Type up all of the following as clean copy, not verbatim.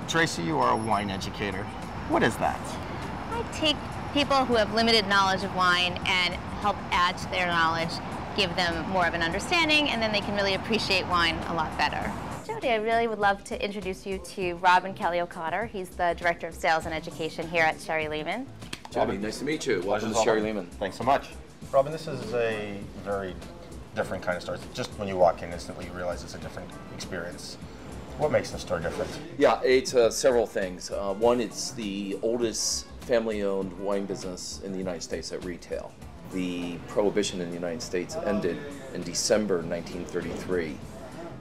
Tracy, you are a wine educator. What is that? I take people who have limited knowledge of wine and help add to their knowledge, give them more of an understanding, and then they can really appreciate wine a lot better. Jody, I really would love to introduce you to Robin Kelly O'Connor. He's the Director of Sales and Education here at Sherry-Lehmann. Jody, nice to meet you. Welcome to Sherry-Lehmann. Thanks so much. Robin, this is a very different kind of store. Just when you walk in, instantly you realize it's a different experience. What makes the store different? Yeah, it's several things. One, it's the oldest family-owned wine business in the United States at retail. The Prohibition in the United States ended in December 1933,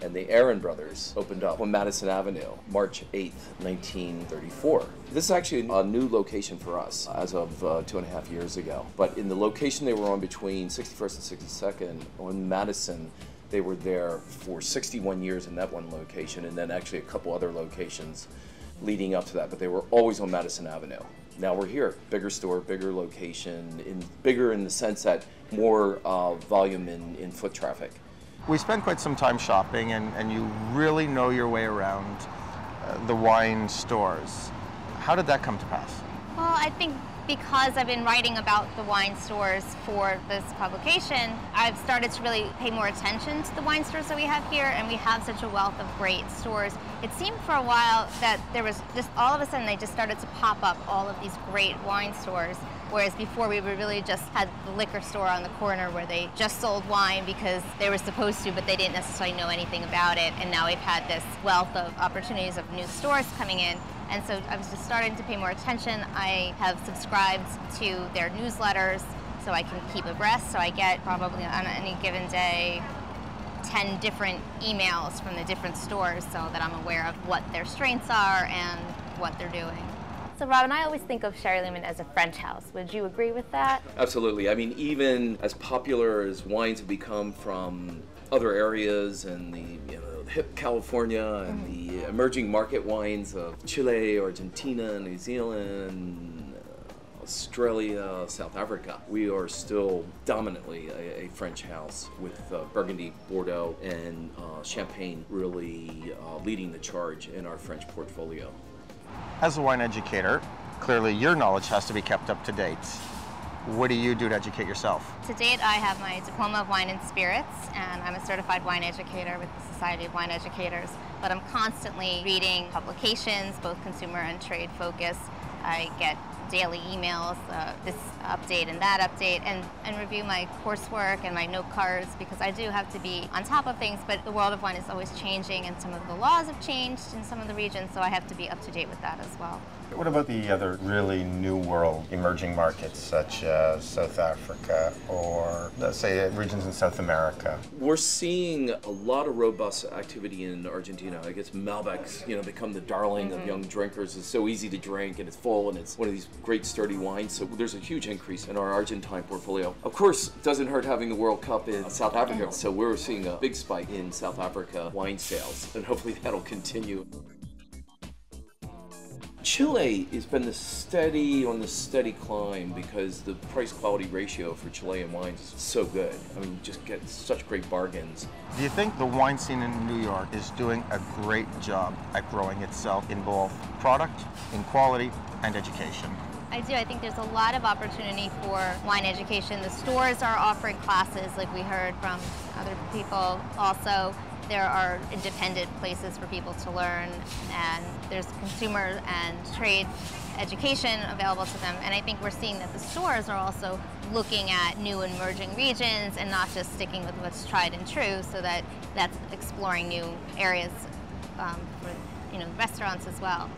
and the Aaron brothers opened up on Madison Avenue, March 8th, 1934. This is actually a new location for us as of 2.5 years ago. But in the location they were on between 61st and 62nd on Madison, they were there for 61 years in that one location, and then actually a couple other locations leading up to that, but they were always on Madison Avenue. Now we're here, bigger store, bigger location, bigger in the sense that more volume in foot traffic. We spent quite some time shopping, and you really know your way around the wine stores. How did that come to pass? Well, I think because I've been writing about the wine stores for this publication, I've started to really pay more attention to the wine stores that we have here, and we have such a wealth of great stores. It seemed for a while that there was just, all of a sudden, they just started to pop up all of these great wine stores, whereas before we really just had the liquor store on the corner where they just sold wine because they were supposed to, but they didn't necessarily know anything about it, and now we've had this wealth of opportunities of new stores coming in. And so I was just starting to pay more attention. I have subscribed to their newsletters so I can keep abreast. So I get probably on any given day 10 different emails from the different stores so that I'm aware of what their strengths are and what they're doing. So Robin, I always think of Sherry-Lehmann as a French house. Would you agree with that? Absolutely. I mean, even as popular as wines have become from other areas and the hip California and the emerging market wines of Chile, Argentina, New Zealand, Australia, South Africa, we are still dominantly a French house with Burgundy, Bordeaux, and Champagne really leading the charge in our French portfolio. As a wine educator, clearly your knowledge has to be kept up to date. What do you do to educate yourself? To date, I have my Diploma of Wine and Spirits, and I'm a certified wine educator with the Society of Wine Educators. But I'm constantly reading publications, both consumer and trade focused. I get daily emails, this update and that update, and review my coursework and my note cards, because I do have to be on top of things, but the world of wine is always changing, and some of the laws have changed in some of the regions, so I have to be up to date with that as well. What about the other really new world emerging markets, such as South Africa or, let's say, regions in South America? We're seeing a lot of robust activity in Argentina. I guess Malbec's, become the darling of young drinkers. It's so easy to drink, and it's full, and it's one of these great sturdy wines. So there's a huge increase in our Argentine portfolio. Of course, it doesn't hurt having the World Cup in South Africa. So we're seeing a big spike in South Africa wine sales, and hopefully that'll continue. Chile has been on the steady climb because the price-quality ratio for Chilean wines is so good. I mean, you just get such great bargains. Do you think the wine scene in New York is doing a great job at growing itself in both product, in quality, and education? I do. I think there's a lot of opportunity for wine education. The stores are offering classes, like we heard from other people. Also, there are independent places for people to learn, and there's consumer and trade education available to them. And I think we're seeing that the stores are also looking at new emerging regions and not just sticking with what's tried and true, so that's exploring new areas for restaurants as well.